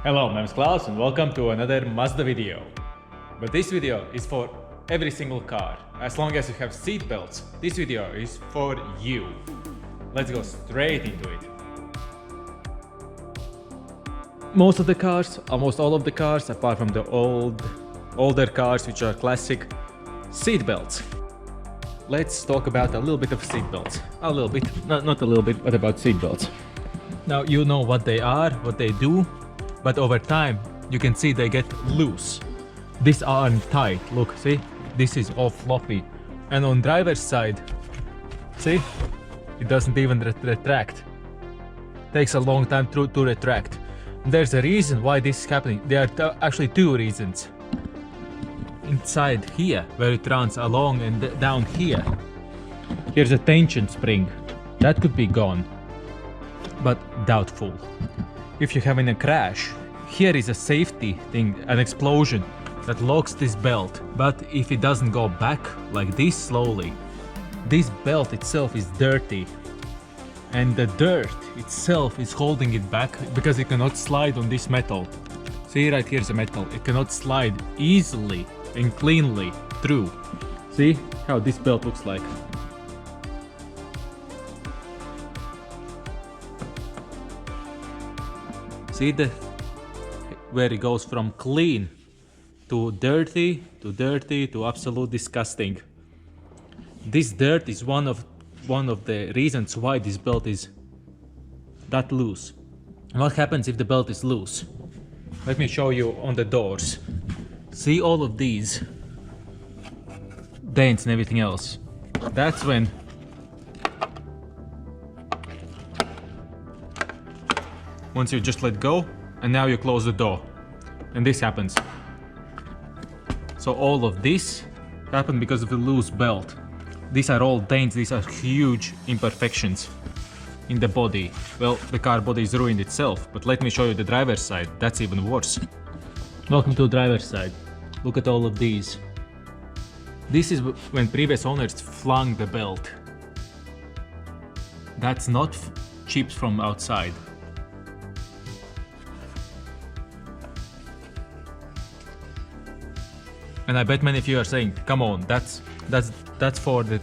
Hello, my name is Klavs and welcome to another Mazda video. But this video is for every single car. As long as you have seat belts, this video is for you. Let's go straight into it. Most of the cars, almost all of the cars, apart from the older cars which are classic, seat belts. Let's talk about a little bit of seat belts. A little bit, not a little bit, but about seat belts. Now you know what they are, what they do. But over time, you can see they get loose. These aren't tight. Look, see? This is all floppy. And on driver's side, see? It doesn't even retract. Takes a long time to retract. There's a reason why this is happening. There are actually two reasons. Inside here, where it runs along and down here, here's a tension spring. That could be gone, but doubtful. If you're having a crash, here is a safety thing, an explosion that locks this belt. But if it doesn't go back like this slowly, this belt itself is dirty. And the dirt itself is holding it back because it cannot slide on this metal. See, right here's the metal. It cannot slide easily and cleanly through. See how this belt looks like. See where it goes from clean to dirty to absolute disgusting. This dirt is one of the reasons why this belt is that loose. What happens if the belt is loose? Let me show you on the doors. See all of these dents and everything else. That's when once you just let go, and now you close the door, and this happens. So all of this happened because of the loose belt. These are all dents, these are huge imperfections in the body. Well, the car body is ruined itself, but let me show you the driver's side. That's even worse. Welcome to the driver's side. Look at all of these. This is when previous owners flung the belt. That's not chips from outside. And I bet many of you are saying, come on, that's for the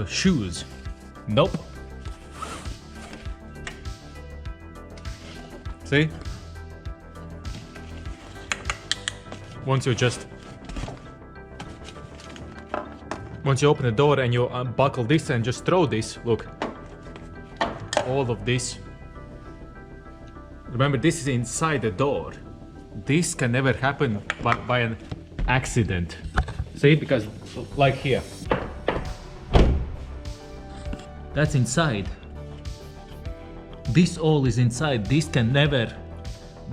shoes. Nope. See? Once you open the door and you unbuckle this and just throw this, look. All of this. Remember, this is inside the door. This can never happen by an accident. See, because like here, that's inside. This all is inside. This can never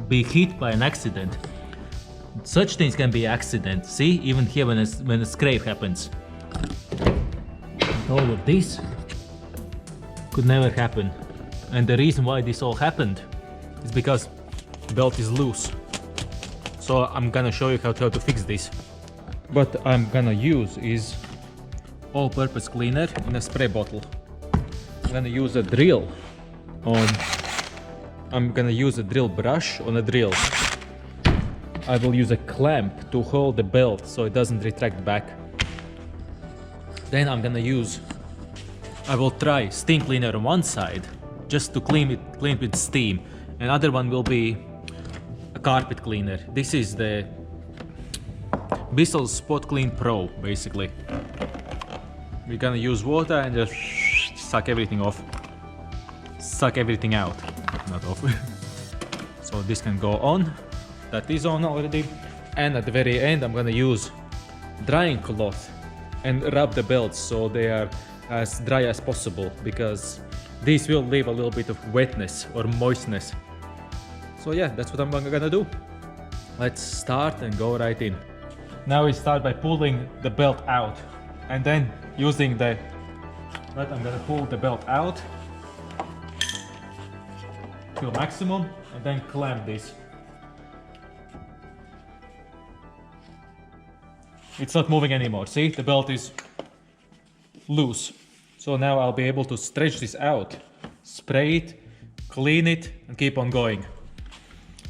be hit by an accident. Such things can be accident. See, even here when a scrape happens. All of this could never happen. And the reason why this all happened is because the belt is loose. So I'm gonna show you how to fix this. What I'm gonna use is all-purpose cleaner in a spray bottle. I'm gonna use a drill brush on a drill. I will use a clamp to hold the belt so it doesn't retract back. Then I will try steam cleaner on one side just to clean it with steam. Another one will be a carpet cleaner. This is the Bissell Spot Clean Pro, basically. We're gonna use water and just suck everything off. Suck everything out, not off. So this can go on. That is on already. And at the very end, I'm gonna use drying cloth and rub the belts so they are as dry as possible, because these will leave a little bit of wetness or moistness. So yeah, that's what I'm gonna do. Let's start and go right in. Now we start by pulling the belt out, and then using I'm gonna pull the belt out to maximum and then clamp this. It's not moving anymore. See, the belt is loose. So now I'll be able to stretch this out, spray it, clean it, and keep on going.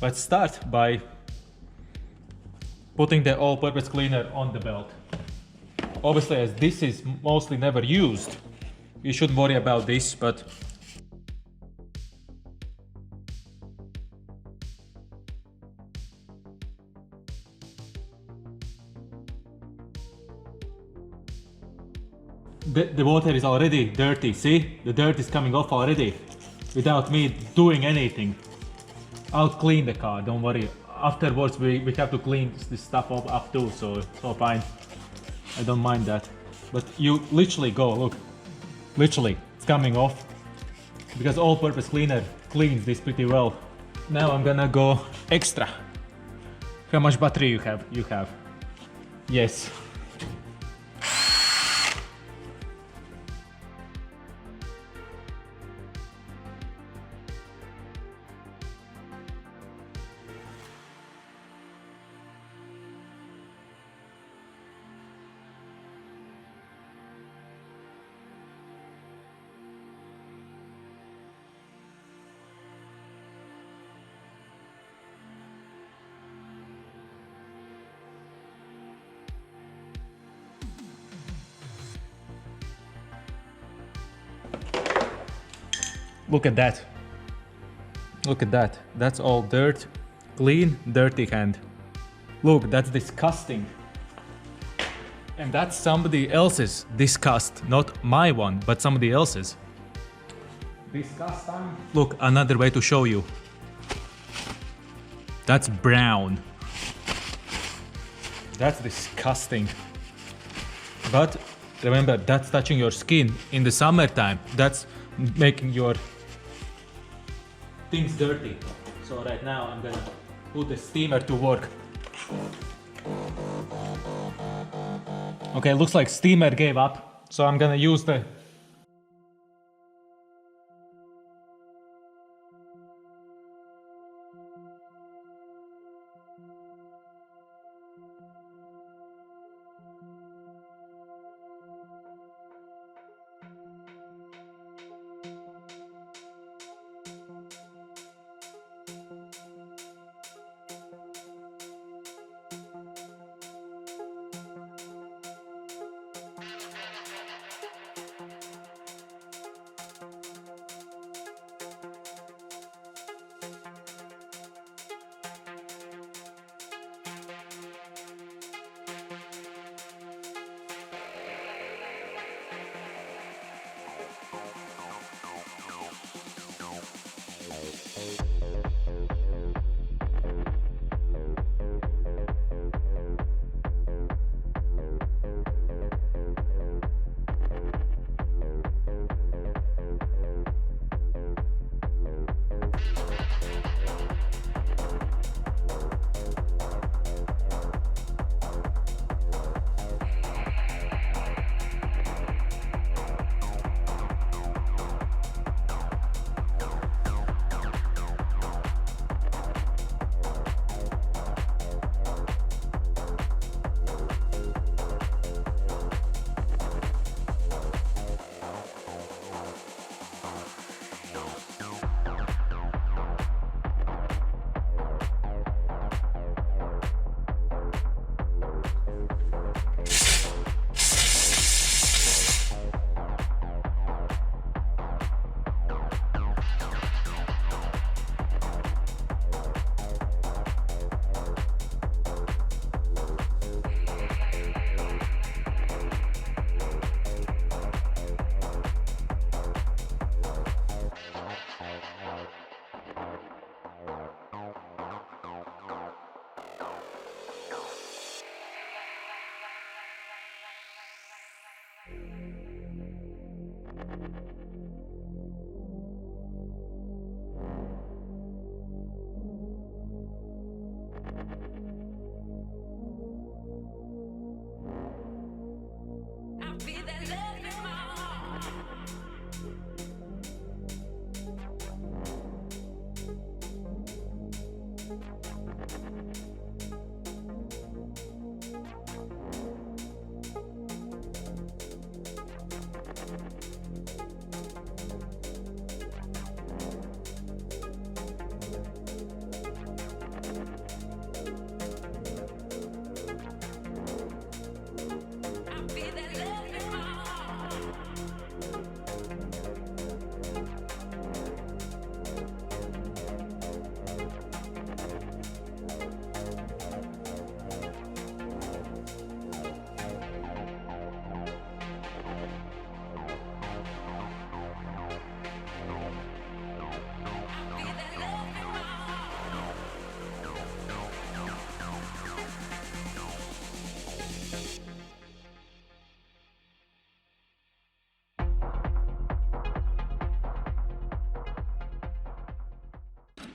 Let's start by putting the all-purpose cleaner on the belt. Obviously, as this is mostly never used, you shouldn't worry about this, but the water is already dirty. See? The dirt is coming off already without me doing anything. I'll clean the car, don't worry. Afterwards we have to clean this stuff up too, so it's all fine. I don't mind that. But you literally go, look. Literally, it's coming off. Because all-purpose cleaner cleans this pretty well. Now I'm gonna go extra. How much battery you have? You have. Yes. Look at that. Look at that. That's all dirt. Clean, dirty hand. Look, that's disgusting. And that's somebody else's disgust. Not my one, but somebody else's. Disgusting. Look, another way to show you. That's brown. That's disgusting. But remember, that's touching your skin in the summertime. That's making your things dirty. So right now I'm gonna put the steamer to work. Okay, looks like steamer gave up. So I'm gonna use the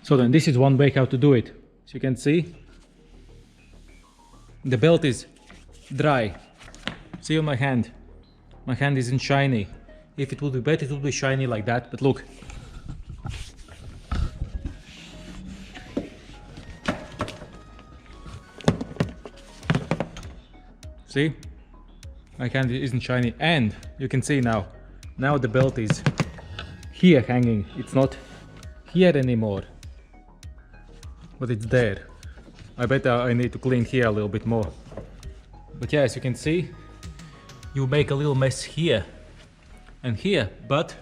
So then this is one way how to do it. As you can see, the belt is dry. See on my hand isn't shiny. If it would be better, it would be shiny like that, but look. See? My hand isn't shiny, and you can see now the belt is here hanging. It's not here anymore, but it's there. I bet I need to clean here a little bit more. But yeah, as you can see, you make a little mess here and here, but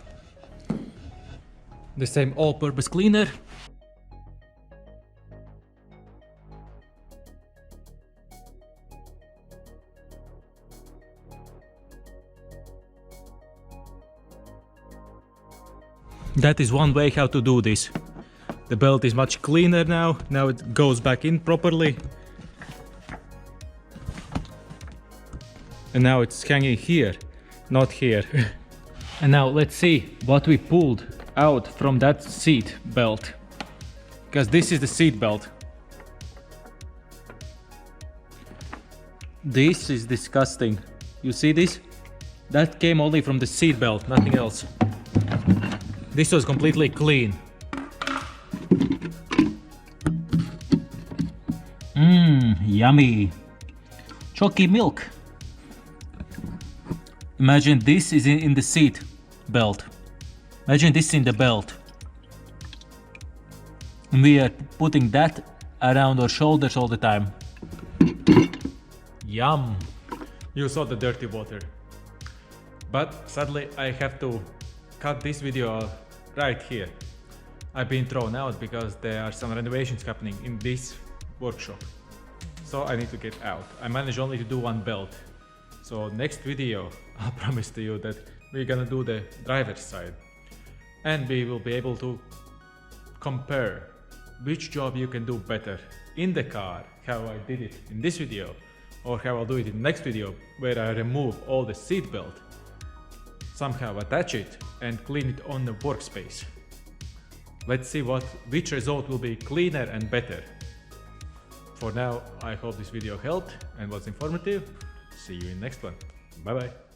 the same all-purpose cleaner that is one way how to do this. The belt is much cleaner now. Now it goes back in properly. And now it's hanging here, not here. And now let's see what we pulled out from that seat belt. Because this is the seat belt. This is disgusting. You see this? That came only from the seat belt, nothing else. This was completely clean. Yummy. Chalky milk. Imagine this is in the seat belt. Imagine this in the belt. And we are putting that around our shoulders all the time. Yum. You saw the dirty water. But sadly I have to cut this video right here. I've been thrown out because there are some renovations happening in this workshop. So I need to get out. I managed only to do one belt. So next video, I'll promise to you that we're gonna do the driver's side. And we will be able to compare which job you can do better in the car, how I did it in this video, or how I'll do it in the next video, where I remove all the seat belt, somehow attach it and clean it on the workspace. Let's see which result will be cleaner and better. For now, I hope this video helped and was informative. See you in the next one. Bye bye.